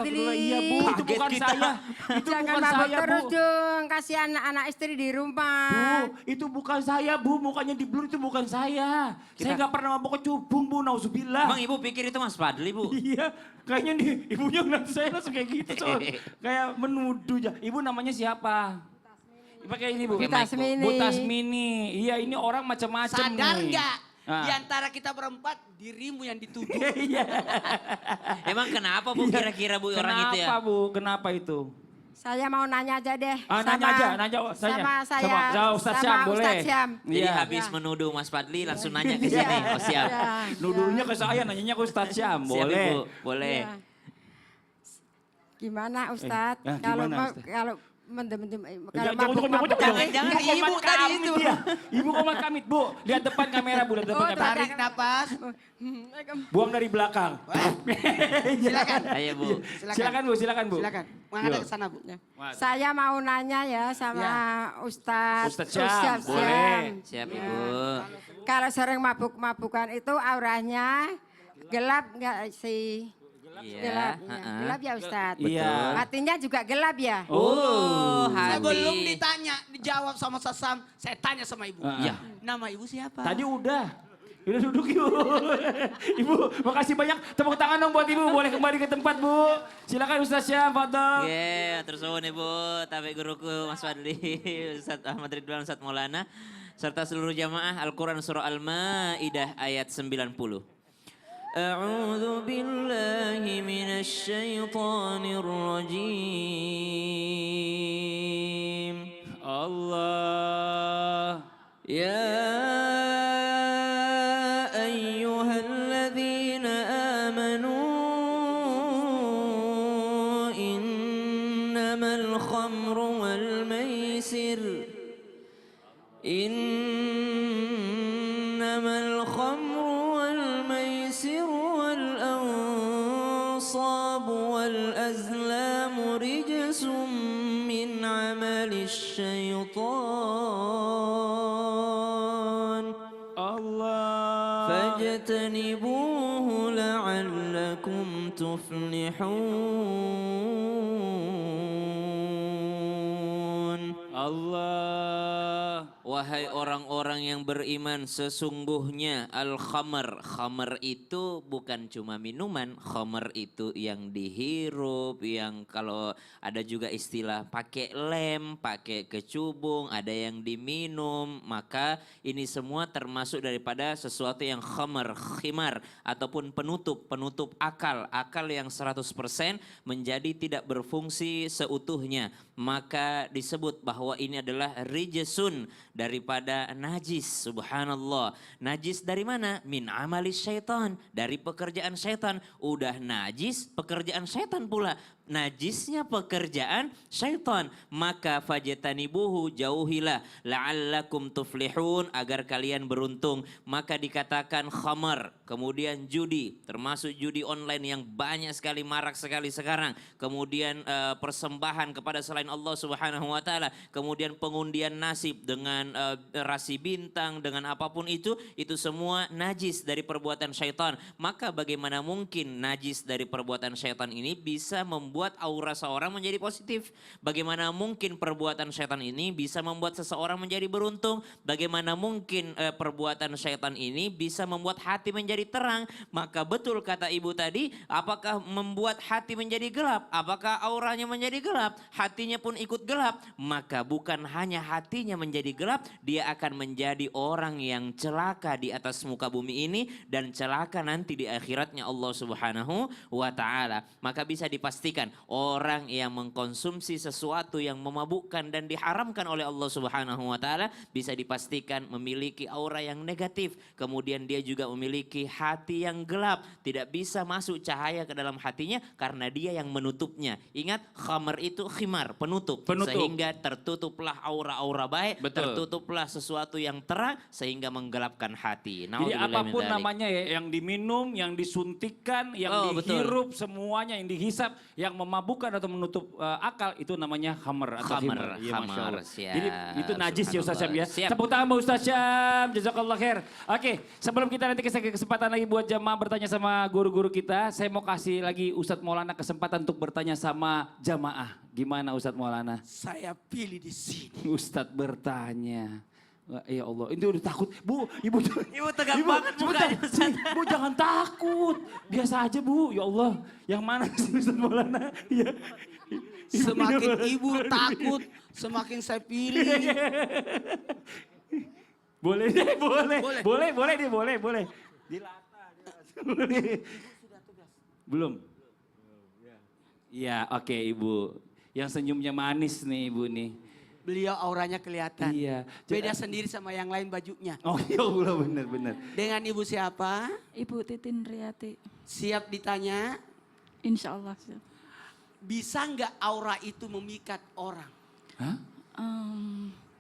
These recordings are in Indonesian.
Astagfirullah, Fadli. iya Bu, itu Kaget bukan kita. saya. Itu Jangan bukan mabuk saya terus Bu. dong, kasih anak-anak istri di rumah. Bu, itu bukan saya Bu, mukanya di blur itu bukan saya. Saya nggak pernah mabuk kecubung Bu, nauzubillah. Emang ibu pikir itu Mas Fadli Bu? Iya, kayaknya nih ibunya ngeliat saya langsung kayak gitu. Kayak menuduh aja. Ibu namanya siapa? Pakai ini Bu. Pakai Bu Tasmini. Bu Tasmini. Iya ini orang macam-macam nih. Sadar nggak? Ah. Di antara kita berempat, dirimu yang dituduh. Iya. Emang kenapa Bu kira-kira Bu orang itu ya? Kenapa Bu? Kenapa itu? Saya mau nanya aja deh. Nanya aja, nanya saya. Sama saya. Sama Ustaz Syam, boleh? Ustaz Syam. Jadi Iya. habis menuduh Mas Fadli langsung nanya ke Iya. sini. Oh siap. Iya. Nuduhnya ke saya, nanyanya ke Ustaz Syam, Siap boleh? Ibu, boleh. Iya. Gimana Ustadz? Kalau gimana, mau Ustadz? kalau mendem-mendem kalau Jangan, mabuk-mabuk jangan, Ibu ibu komat tadi kamit itu. dia. Ibu komat kamit, Bu. Lihat depan kamera, Bu. Lihat depan Oh, kamera. Tarik napas. Buang dari belakang. Silakan. Ayo Bu. Silakan, Bu. Silakan, Bu. Silakan. Menghadap Yo. ke sana, Bu. Saya mau nanya ya sama Ustadz Ustadz Syam, boleh. Syam. Siap Ya. Ibu. Kalau sering mabuk-mabukan itu auranya gelap nggak sih? Iya. Gelap, ya. ha-ha. Gelap ya Ustadz? Iya. Hatinya juga gelap ya? Oh, hati. Sebelum ditanya, dijawab sama Sasam, saya tanya sama ibu. Iya. Nama ibu siapa? Tadi udah. Udah duduk Ibu. Ibu, makasih banyak. Tepuk tangan dong buat Ibu. Boleh kembali ke tempat, Bu. Silakan Ustaz Syam, Fadal. Oke, terus nuwun Ibu, tapi guruku Mas Fadli, Ustaz Ahmad Ridwan, Ustaz Maulana, serta seluruh jamaah Al-Quran Surah Al-Ma'idah ayat 90. A'udzu billahi minasy syaithanir rajim. Allah. يا أيها الذين آمنوا إنما الخمر والميسر والأنصاب والأزلام رجس من عمل الشيطان Allah. فاجتنبوه لعلكم تفلحون. Allah. Wahai orang-orang yang beriman, sesungguhnya al-khamar. Khamar itu bukan cuma minuman, khamar itu yang dihirup, yang kalau ada juga istilah pakai lem, pakai kecubung, ada yang diminum. Maka ini semua termasuk daripada sesuatu yang khamar, khimar, ataupun penutup akal. Akal yang 100% menjadi tidak berfungsi seutuhnya. Maka disebut bahwa ini adalah rijesun, daripada najis. Subhanallah. Najis dari mana? Min amalis syaitan. Dari pekerjaan syaitan. Udah najis, pekerjaan syaitan pula. Najisnya pekerjaan syaitan. Maka fajtanibuhu, jauhilah. La'allakum tuflihun, agar kalian beruntung. Maka dikatakan khamar. Kemudian judi. Termasuk judi online yang banyak sekali, marak sekali sekarang. Kemudian persembahan kepada selain Allah Subhanahu wa taala. Kemudian pengundian nasib dengan rasi bintang, dengan apapun itu semua najis dari perbuatan syaitan. Maka bagaimana mungkin najis dari perbuatan syaitan ini bisa membuat aura seorang menjadi positif? Bagaimana mungkin perbuatan syaitan ini bisa membuat seseorang menjadi beruntung? Bagaimana mungkin perbuatan syaitan ini bisa membuat hati menjadi terang? Maka betul kata ibu tadi, apakah membuat hati menjadi gelap? Apakah auranya menjadi gelap? Hatinya pun ikut gelap. Maka bukan hanya hatinya menjadi gelap, dia akan menjadi orang yang celaka di atas muka bumi ini dan celaka nanti di akhiratnya Allah Subhanahu wa taala. Maka bisa dipastikan orang yang mengkonsumsi sesuatu yang memabukkan dan diharamkan oleh Allah Subhanahu wa taala bisa dipastikan memiliki aura yang negatif. Kemudian dia juga memiliki hati yang gelap, tidak bisa masuk cahaya ke dalam hatinya karena dia yang menutupnya. Ingat, khamar itu khimar, penutup. Sehingga tertutuplah aura-aura baik, tertutuplah sesuatu yang terang sehingga menggelapkan hati. Jadi apapun namanya ya, yang diminum, yang disuntikan, yang dihirup, semuanya yang dihisap, yang yang memabukkan atau menutup akal itu namanya khamr atau Khamr, khimar. Iya, Masya khamar, Allah. siap. Jadi itu najis ya Ustaz Syam ya. Siap. Tepuk tangan buat Ustaz Syam, jazakallah khair. Oke, sebelum kita nanti kasih kesempatan lagi buat jamaah bertanya sama guru-guru kita, saya mau kasih lagi Ustadz Maulana kesempatan untuk bertanya sama jamaah. Gimana Ustadz Maulana? Saya pilih di sini. Ustadz bertanya. Wah, ya Allah, ini udah takut. Bu, ibu tegang banget mukanya, Ustadz. Bu jangan takut. Biasa aja Bu, ya Allah. Yang mana sih Ustadz Maulana? Ya. Semakin ibu takut, semakin saya pilih. Boleh deh, boleh. Dilata. Boleh. Belum? Iya, oke Ibu. Yang senyumnya manis nih Ibu nih. Beliau auranya kelihatan. Iya. Beda sendiri sama yang lain bajunya. Oh ya Allah, benar. Dengan ibu siapa? Ibu Titin Riyati, Siap ditanya, insya Allah. bisa nggak aura itu memikat orang? Hah?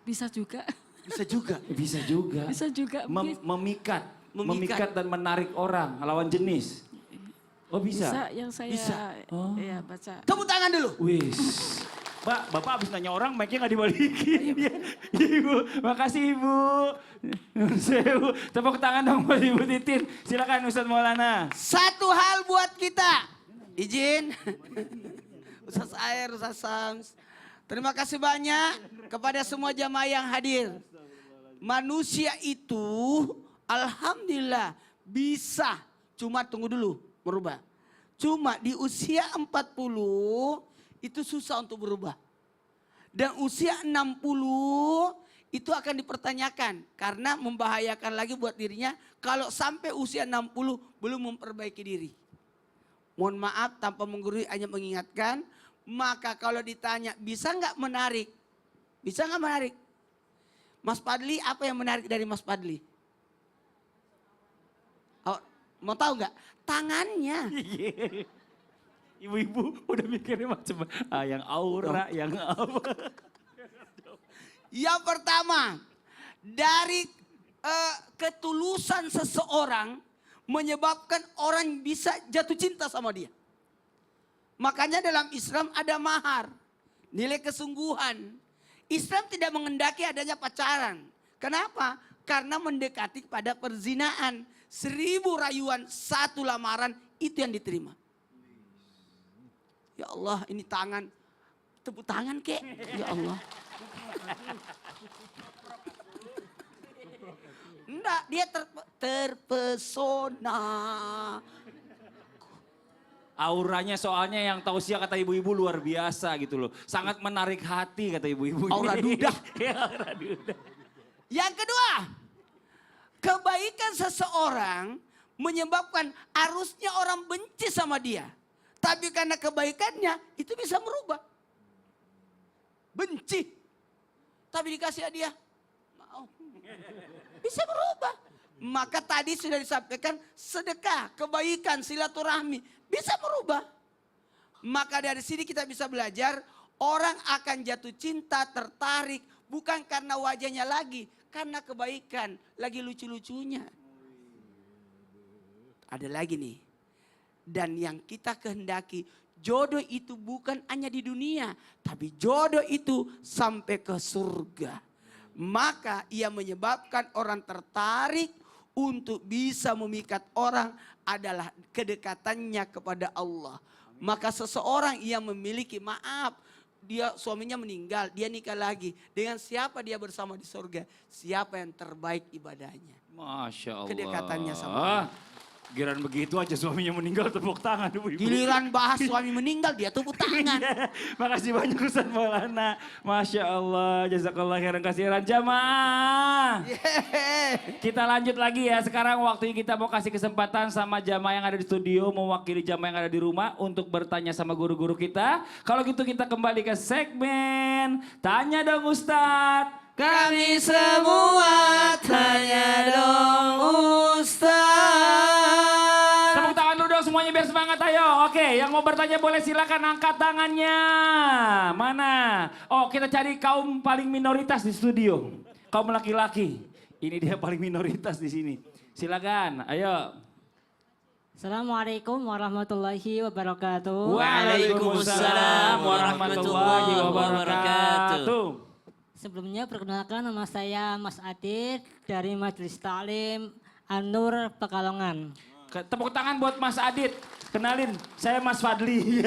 Bisa juga, Bisa juga. Bisa juga. bisa juga. Memikat. Memikat. Memikat dan menarik orang, lawan jenis. Oh bisa? Bisa yang saya Bisa. Oh. ya, baca. Tepuk tangan dulu. Wis. Bapak habis nanya orang, mic-nya nggak dibalikin. Iya, Ibu. Makasih Ibu. Ibu. Tepuk tangan dong buat Ibu Titin. Silakan Ustadz Maulana. Satu hal buat kita. Izin. Ustaz Air, Ustaz Sams. Terima kasih banyak kepada semua jamaah yang hadir. Manusia itu alhamdulillah bisa. Cuma tunggu dulu merubah. Cuma di usia 40 itu susah untuk berubah. Dan usia 60 itu akan dipertanyakan. Karena membahayakan lagi buat dirinya kalau sampai usia 60 belum memperbaiki diri. Mohon maaf tanpa menggurui hanya mengingatkan. Maka kalau ditanya bisa nggak menarik? Bisa nggak menarik? Mas Padli, apa yang menarik dari Mas Padli? Oh, mau tahu nggak? Tangannya. Ibu-ibu udah mikirnya macam yang aura, yang apa. Yang pertama, dari ketulusan seseorang menyebabkan orang bisa jatuh cinta sama dia. Makanya dalam Islam ada mahar, nilai kesungguhan. Islam tidak mengendaki adanya pacaran. Kenapa? Karena mendekati pada perzinaan. 1000 rayuan, 1 lamaran, itu yang diterima. Ya Allah, ini tangan. Tepuk tangan kek. Ya Allah. Enggak, dia terpesona. Auranya soalnya yang tausiah kata ibu-ibu luar biasa gitu loh. Sangat menarik hati kata ibu-ibu. Aura duda. Ya, aura duda. Yang kedua, kebaikan seseorang menyebabkan arusnya orang benci sama dia. Tapi karena kebaikannya itu bisa merubah. Benci. Tapi dikasih hadiah. Mau. Bisa berubah. Maka tadi sudah disampaikan sedekah, kebaikan, silaturahmi. Bisa berubah. Maka dari sini kita bisa belajar. Orang akan jatuh cinta, tertarik. Bukan karena wajahnya lagi. Karena kebaikan. Lagi lucu-lucunya. Ada lagi nih. Dan yang kita kehendaki, jodoh itu bukan hanya di dunia, tapi jodoh itu sampai ke surga. Maka ia menyebabkan orang tertarik untuk bisa memikat orang adalah kedekatannya kepada Allah. Maka seseorang yang memiliki, maaf, dia suaminya meninggal, dia nikah lagi. Dengan siapa dia bersama di surga? Siapa yang terbaik ibadahnya? Masya Allah. Kedekatannya sama Allah. Giliran begitu aja suaminya meninggal tepuk tangan ibu-ibu. Giliran bahas suami meninggal dia tepuk tangan. Makasih banyak Ustaz Maulana. Masya Allah, jazakallah khairan kasiran jamaah. Kita lanjut lagi ya. Sekarang waktunya kita mau kasih kesempatan sama jamaah yang ada di studio, mewakili jamaah yang ada di rumah untuk bertanya sama guru-guru kita. Kalau gitu kita kembali ke segmen Tanya Dong Ustadz. Kami semua tanya dong Ustaz. Tepuk tangan dulu dong semuanya biar semangat ayo. Oke, yang mau bertanya boleh silakan angkat tangannya. Mana? Oh, kita cari kaum paling minoritas di studio. Kaum laki-laki. Ini dia paling minoritas di sini. Silakan, ayo. Assalamualaikum warahmatullahi wabarakatuh. Waalaikumsalam warahmatullahi wabarakatuh. Sebelumnya perkenalkan nama saya Mas Adit dari Majelis Taklim An-Nur Pekalongan. Tepuk tangan buat Mas Adit. Kenalin, saya Mas Fadli.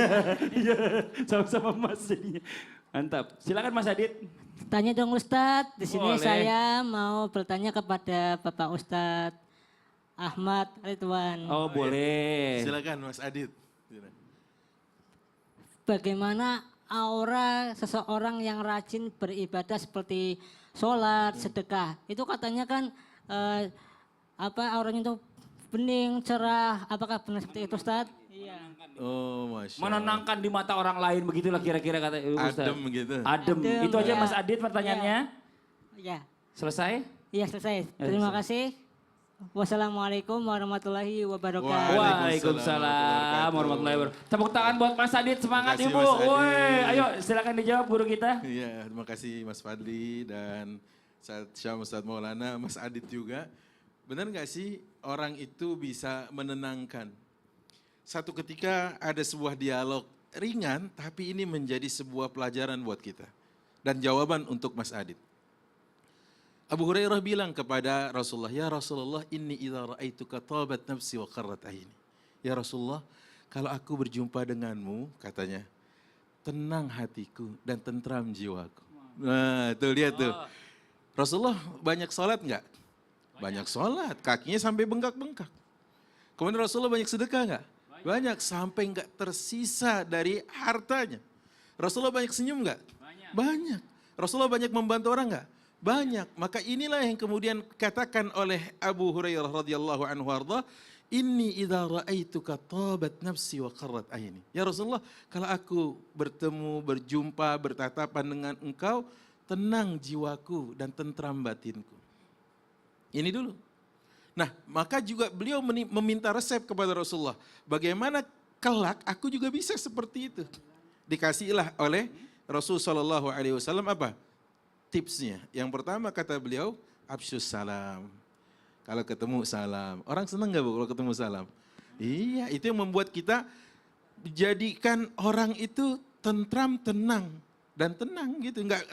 Iya, sama-sama Mas. Mantap. Silakan Mas Adit. Tanya dong Ustadz, di sini Boleh. saya mau bertanya kepada Bapak Ustadz Ahmad Ridwan. Oh boleh. Silakan Mas Adit. Bagaimana aura seseorang yang rajin beribadah seperti sholat, sedekah? Itu katanya kan auranya itu bening, cerah. Apakah benar seperti itu Ustadz? Iya. Oh, Masya Allah. Menenangkan di mata orang lain begitulah kira-kira kata Ustaz. Adem gitu. Adem. Adem, Itu aja ya. Mas Adit pertanyaannya. Ya, Selesai? iya selesai. Terima kasih. Wassalamualaikum warahmatullahi wabarakatuh. Waalaikumsalam warahmatullahi wabarakatuh. Tepuk tangan buat Mas Adit, semangat Terima Ibu. kasih, Mas Adit. Woi, ayo silakan dijawab guru kita. Iya, terima kasih Mas Fadli dan Syam Ustadz Maulana, Mas Adit juga. Benar nggak sih orang itu bisa menenangkan? Satu ketika ada sebuah dialog ringan, tapi ini menjadi sebuah pelajaran buat kita. Dan jawaban untuk Mas Adit. Abu Hurairah bilang kepada Rasulullah, "Ya Rasulullah, inni idza ra'aituka tabat nafsi wa qarrat aini." Ya Rasulullah, kalau aku berjumpa denganmu, katanya, tenang hatiku dan tentram jiwaku. Nah, tuh lihat tuh. Rasulullah banyak sholat enggak? Banyak sholat, kakinya sampai bengkak-bengkak. Kemudian Rasulullah banyak sedekah enggak? Banyak, sampai enggak tersisa dari hartanya. Rasulullah banyak senyum enggak? Banyak. Rasulullah banyak membantu orang enggak? Banyak. Maka inilah yang kemudian katakan oleh Abu Hurairah radhiyallahu anhu arda, "Inni idza ra'aituka tabat nafsi wa qarrat aini." Ya Rasulullah, kalau aku bertemu, berjumpa, bertatapan dengan engkau, tenang jiwaku dan tentram batinku. Ini dulu. Nah, maka juga beliau meminta resep kepada Rasulullah. Bagaimana kelak aku juga bisa seperti itu. Dikasihlah oleh Rasul sallallahu alaihi wasallam apa? Tipsnya. Yang pertama kata beliau, absyus salam. Kalau ketemu salam. Orang senang gak Bu kalau ketemu salam? Iya, itu yang membuat kita jadikan orang itu tentram, tenang. Dan tenang gitu. Enggak,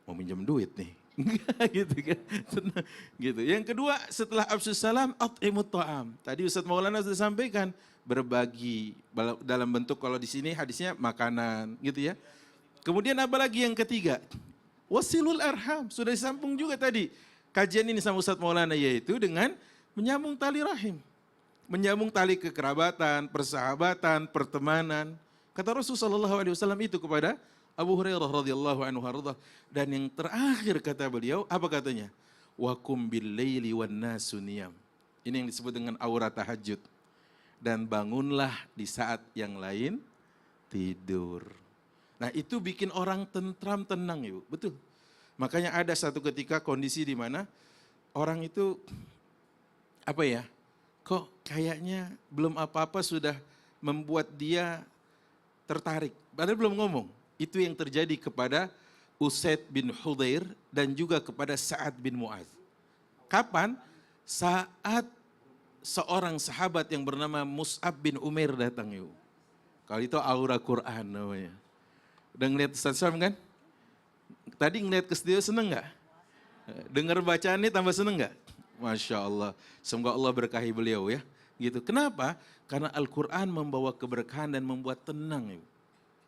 mau minjem duit nih. Enggak gitu kan. Tenang, gitu. Yang kedua setelah absyus salam, at'imut ta'am. Tadi Ustadz Maulana sudah sampaikan. Berbagi dalam bentuk kalau di sini hadisnya makanan gitu ya. Kemudian apa lagi yang ketiga? Wasilul arham, sudah disambung juga tadi. Kajian ini sama Ustadz Maulana yaitu dengan menyambung tali rahim. Menyambung tali kekerabatan, persahabatan, pertemanan. Kata Rasulullah SAW itu kepada Abu Hurairah radhiyallahu anhu arda. Dan yang terakhir kata beliau, apa katanya? Wakum bil laili wan nasu niyam. Ini yang disebut dengan aura tahajud. Dan bangunlah di saat yang lain tidur. Nah itu bikin orang tentram, tenang Ibu, betul. Makanya ada satu ketika kondisi di mana orang itu apa ya, kok kayaknya belum apa-apa sudah membuat dia tertarik. Padahal belum ngomong. Itu yang terjadi kepada Usaid bin Hudhair dan juga kepada Sa'ad bin Mu'adz. Kapan? Saat seorang sahabat yang bernama Mus'ab bin Umair datang Ibu. Kalau itu aura Quran namanya. Udah ngeliat Ustaz Syam kan? Tadi ngeliat ke studio seneng gak? Dengar bacaannya tambah seneng gak? Masya Allah. Semoga Allah berkahi beliau ya. Gitu. Kenapa? Karena Al-Quran membawa keberkahan dan membuat tenang. Ibu.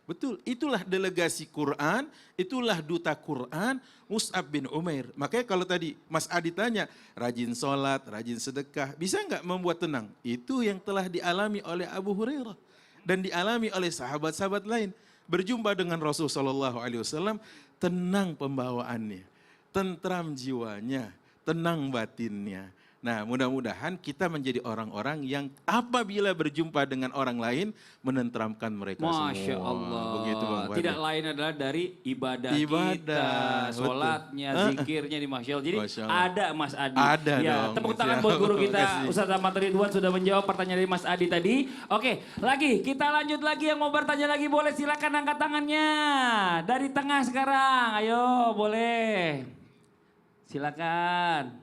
Betul, itulah delegasi Quran, itulah duta Quran, Mus'ab bin Umair. Makanya kalau tadi Mas Adi tanya, rajin sholat, rajin sedekah, bisa nggak membuat tenang? Itu yang telah dialami oleh Abu Hurairah. Dan dialami oleh sahabat-sahabat lain. Berjumpa dengan Rasulullah SAW, tenang pembawaannya, tentram jiwanya, tenang batinnya. Nah mudah-mudahan kita menjadi orang-orang yang apabila berjumpa dengan orang lain, menenteramkan mereka semua. Masya Allah. Begitu Bang Fadli. Tidak lain adalah dari ibadah Ibadah, kita, betul. sholatnya, zikirnya di Masya Allah. Jadi Masya Allah. ada Mas Adi. Ada ya, dong. tepuk tangan Siap. buat guru kita, Terima kasih. Ustaz Ahmad Ridwan sudah menjawab pertanyaan dari Mas Adi tadi. Oke, lagi kita lanjut lagi yang mau bertanya lagi boleh silakan angkat tangannya. Dari tengah sekarang, ayo boleh. Silakan.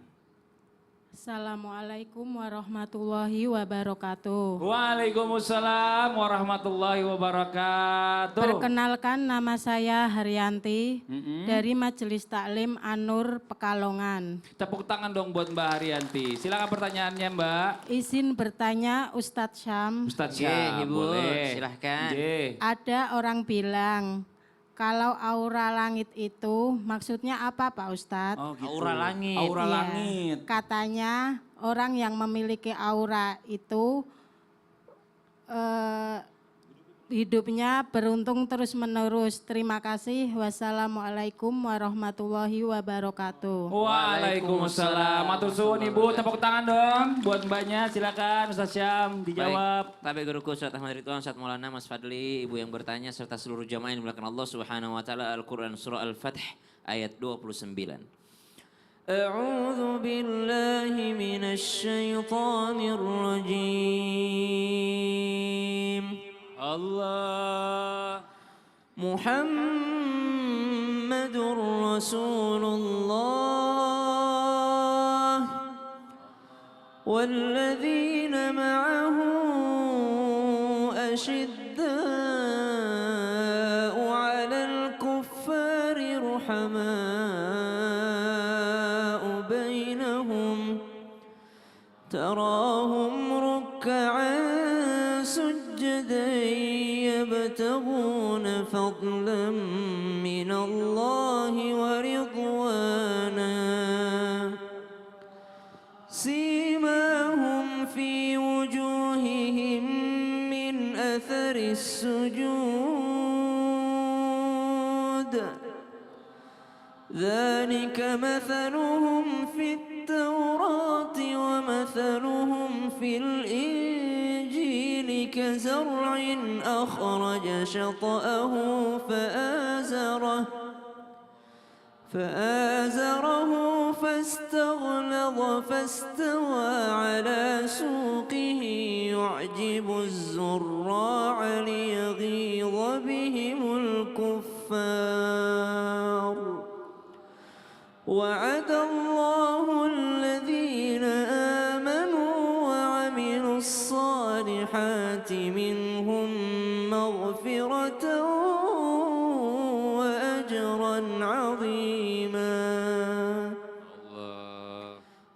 Assalamualaikum warahmatullahi wabarakatuh. Waalaikumsalam warahmatullahi wabarakatuh. Perkenalkan, nama saya Haryanti dari Majelis Taklim An-Nur Pekalongan. Tepuk tangan dong buat Mbak Haryanti. Silakan pertanyaannya Mbak. Izin bertanya Ustadz Syam, Ustadz Oke, Syam, Ibu, boleh. silahkan. Nggih. ada orang bilang kalau aura langit itu maksudnya apa Pak Ustadz? Oh, gitu. Aura langit. Aura Iya. langit. Katanya orang yang memiliki aura itu hidupnya beruntung terus menerus. Terima kasih. Wassalamualaikum warahmatullahi wabarakatuh. Waalaikumsalam. Matur suwun Ibu, tepuk tangan dong buat Mbaknya. Silakan Ustaz Syam dijawab. Baik, Bapak Guruku Ustaz Ahmad Ridwan, Ustaz Maulana, Mas Fadli, Ibu yang bertanya serta seluruh jamaah yang dimuliakan Allah Subhanahu wa taala. Al-Qur'an surah Al-Fath ayat 29. A'udzu billahi minasy syaithanir rajim. Allah. Muhammadur Rasulullah والذين معه أشداء على الكفار رحماء بينهم تراهم ركعا سجدا يبتغون فضلا من الله ورضوانا سيماهم في وجوههم من أثر السجود ذلك مثلهم في التوراة ومثلهم في الإنجيل كزرع أخرج شطأه فآزره فاستغلظ فاستوى على سوقه يعجب الزراع ليغيظ بهم الكفار وعد الله الذين آمنوا وعملوا الصالحات منهم مغفرة وأجرا عظيما.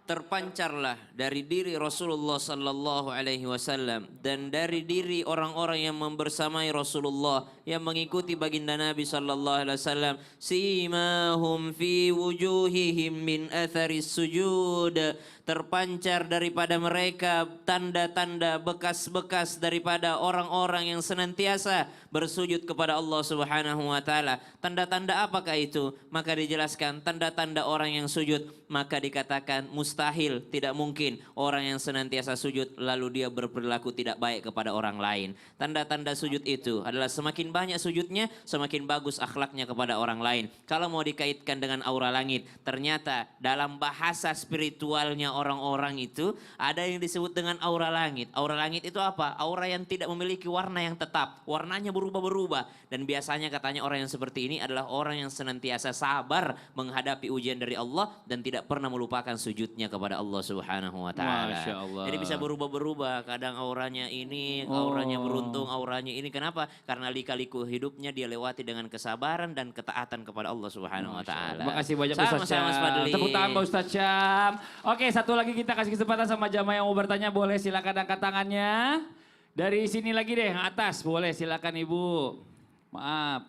Terpancarlah dari diri Rasulullah sallallahu alaihi wasallam dan dari diri orang-orang yang membersamai Rasulullah yang mengikuti baginda Nabi sallallahu alaihi wasallam simahum fi wujuhihim min atharis sujud, terpancar daripada mereka tanda-tanda bekas-bekas daripada orang-orang yang senantiasa bersujud kepada Allah Subhanahu wa taala. Tanda-tanda apakah itu? Maka dijelaskan tanda-tanda orang yang sujud, maka dikatakan mustahil, tidak mungkin orang yang senantiasa sujud lalu dia berperilaku tidak baik kepada orang lain. Tanda-tanda sujud itu adalah semakin banyak sujudnya, semakin bagus akhlaknya kepada orang lain. Kalau mau dikaitkan dengan aura langit, ternyata dalam bahasa spiritualnya orang-orang itu ada yang disebut dengan aura langit. Aura langit itu apa? Aura yang tidak memiliki warna yang tetap, warnanya berubah-berubah. Dan biasanya katanya orang yang seperti ini adalah orang yang senantiasa sabar menghadapi ujian dari Allah dan tidak pernah melupakan sujudnya kepada Allah Subhanahu wa taala. Masya Allah. Jadi bisa berubah-berubah, kadang auranya ini, auranya beruntung, auranya ini. Kenapa? Karena lika-liku hidupnya dia lewati dengan kesabaran dan ketaatan kepada Allah Subhanahu wa taala. Terima kasih banyak Ustaz Syam. Mas Fadli. Tepuk tangan buat Ustaz Syam. Oke, satu lagi kita kasih kesempatan sama jamaah yang mau bertanya, boleh silakan angkat tangannya. Dari sini lagi deh, yang atas boleh silakan Ibu. Maaf.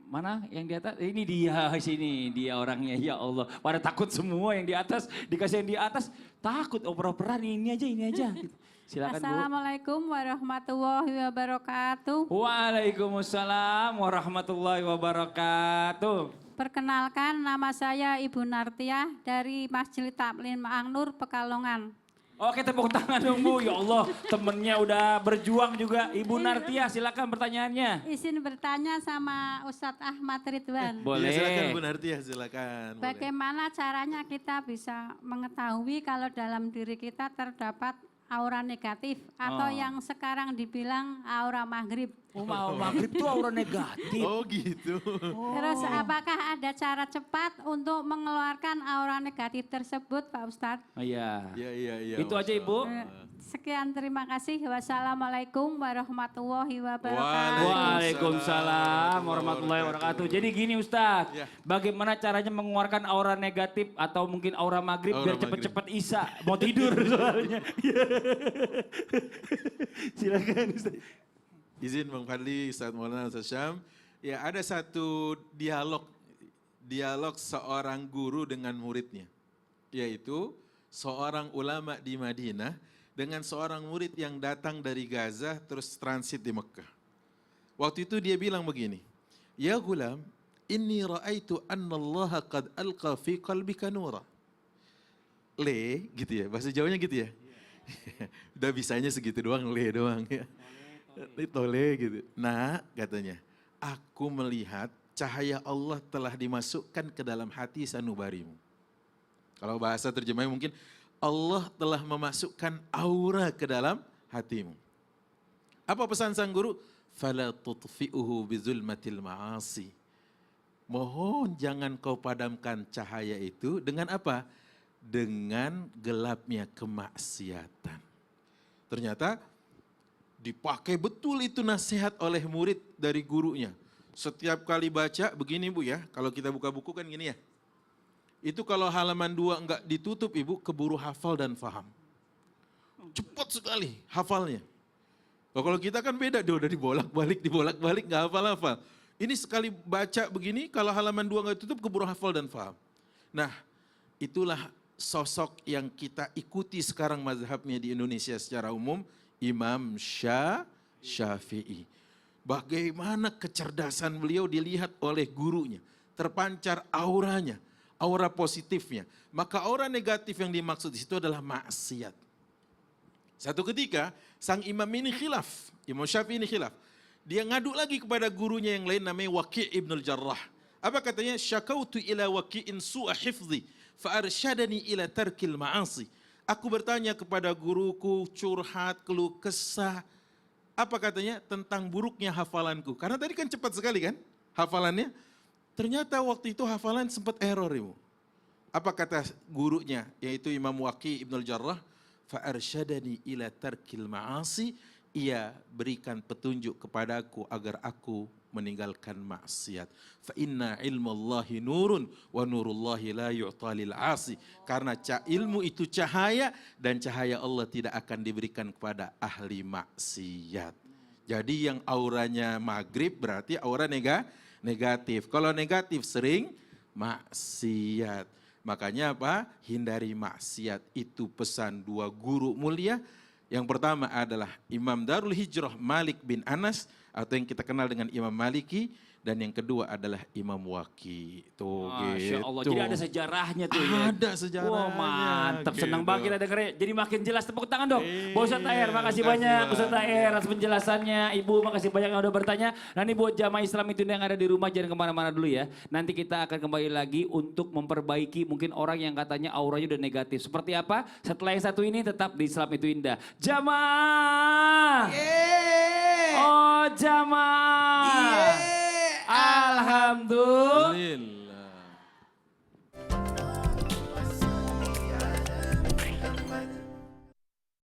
Mana yang di atas? Ini dia sini, dia orangnya, ya Allah. Pada takut semua yang di atas, dikasih yang di atas takut oper-operan ini aja gitu. Silakan Bu. Assalamualaikum warahmatullahi wabarakatuh. Waalaikumsalam warahmatullahi wabarakatuh. Perkenalkan, nama saya Ibu Nartiah dari Majelis Taklim An-Nur Pekalongan. Oke, tepuk tangan dong Bu. Ya Allah, temennya udah berjuang juga. Ibu Nartiah, silakan pertanyaannya. Izin bertanya sama Ustadz Ahmad Ridwan. Boleh. Ya, silakan Bu Nartiah, silakan. Bagaimana caranya kita bisa mengetahui kalau dalam diri kita terdapat aura negatif atau Oh. yang sekarang dibilang aura maghrib. Oh, maghrib tuh aura negatif. Oh gitu. Terus apakah ada cara cepat untuk mengeluarkan aura negatif tersebut Pak Ustadz? Oh, iya. Iya. Itu aja Ibu. Sekian terima kasih. Wassalamualaikum warahmatullahi wabarakatuh. Waalaikumsalam warahmatullahi wabarakatuh. Jadi gini Ustadz, Ya. bagaimana caranya mengeluarkan aura negatif atau mungkin aura maghrib Aura biar cepet-cepet Isya, mau tidur soalnya. Silakan Ustadz. Izin Bang Fadli, Ustaz Maulana, Ustaz Syam. Ya ada satu dialog seorang guru dengan muridnya. Yaitu seorang ulama di Madinah dengan seorang murid yang datang dari Gaza terus transit di Mekah. Waktu itu dia bilang begini, "Ya gulam, inni ra'aitu anna Allah qad alqa fi qalbika nura." Gitu ya, bahasa Jawanya gitu ya. Udah bisanya segitu doang, doang ya. Tole gitu. Nah katanya, aku melihat cahaya Allah telah dimasukkan ke dalam hati sanubarimu. Kalau bahasa terjemahnya mungkin Allah telah memasukkan aura ke dalam hatimu. Apa pesan sang guru? Fala tutfi'uhu bizulmatil ma'asi. Mohon jangan kau padamkan cahaya itu dengan apa? Dengan gelapnya kemaksiatan. Ternyata dipakai betul itu nasihat oleh murid dari gurunya. Setiap kali baca begini Bu ya, kalau kita buka buku kan gini ya. Itu kalau halaman 2 enggak ditutup Ibu, keburu hafal dan faham. Cepat sekali hafalnya. Kalau kita kan beda, dia udah dibolak-balik enggak hafal-hafal. Ini sekali baca begini, kalau halaman 2 enggak ditutup, keburu hafal dan faham. Nah, itulah sosok yang kita ikuti sekarang mazhabnya di Indonesia secara umum, Imam Syafi'i. Bagaimana kecerdasan beliau dilihat oleh gurunya. Terpancar auranya, aura positifnya. Maka aura negatif yang dimaksud di situ adalah maksiat. Satu ketika sang imam ini khilaf, Imam Syafi'i ini khilaf. Dia ngadu lagi kepada gurunya yang lain namanya Waqi' ibnul Jarrah. Apa katanya? Syakautu ila Waqi'in su'a hifzi fa arsyadani ila tarkil ma'asi. Aku bertanya kepada guruku, curhat, keluh kesah. Apa katanya? Tentang buruknya hafalanku. Karena tadi kan cepat sekali kan hafalannya. Ternyata waktu itu hafalan sempat error Ibu. Apa kata gurunya? Yaitu Imam Waqi' ibnul Jarrah. Fa'arsyadani ila tarkil ma'asi. Ia berikan petunjuk kepadaku agar aku meninggalkan maksiat. Fa inna ilmullahi nurun wa nurullahi la yu'ta lil 'asi. Karena ilmu itu cahaya dan cahaya Allah tidak akan diberikan kepada ahli maksiat. Jadi yang auranya maghrib berarti aura negatif. Kalau negatif sering maksiat. Makanya apa? Hindari maksiat. Itu pesan dua guru mulia. Yang pertama adalah Imam Darul Hijrah Malik bin Anas atau yang kita kenal dengan Imam Maliki, dan yang kedua adalah Imam Waqi. Tuh Masya Allah, gitu. jadi ada sejarahnya tuh ya. Ada sejarahnya. Wah mantap, senang gitu. banget kita dengernya. Jadi makin jelas, tepuk tangan dong. Iya, Ustaz Tahir, makasih makasih, banyak Bang. Ustaz Tahir atas penjelasannya. Ibu makasih banyak yang udah bertanya. Nah ini buat jamaah Islam itu yang ada di rumah jangan kemana-mana dulu ya. Nanti kita akan kembali lagi untuk memperbaiki mungkin orang yang katanya auranya udah negatif. Seperti apa? Setelah yang satu ini tetap di Islam itu indah. Jamaah! Oh jamaah! Iya. Alhamdulillah. Alhamdulillah.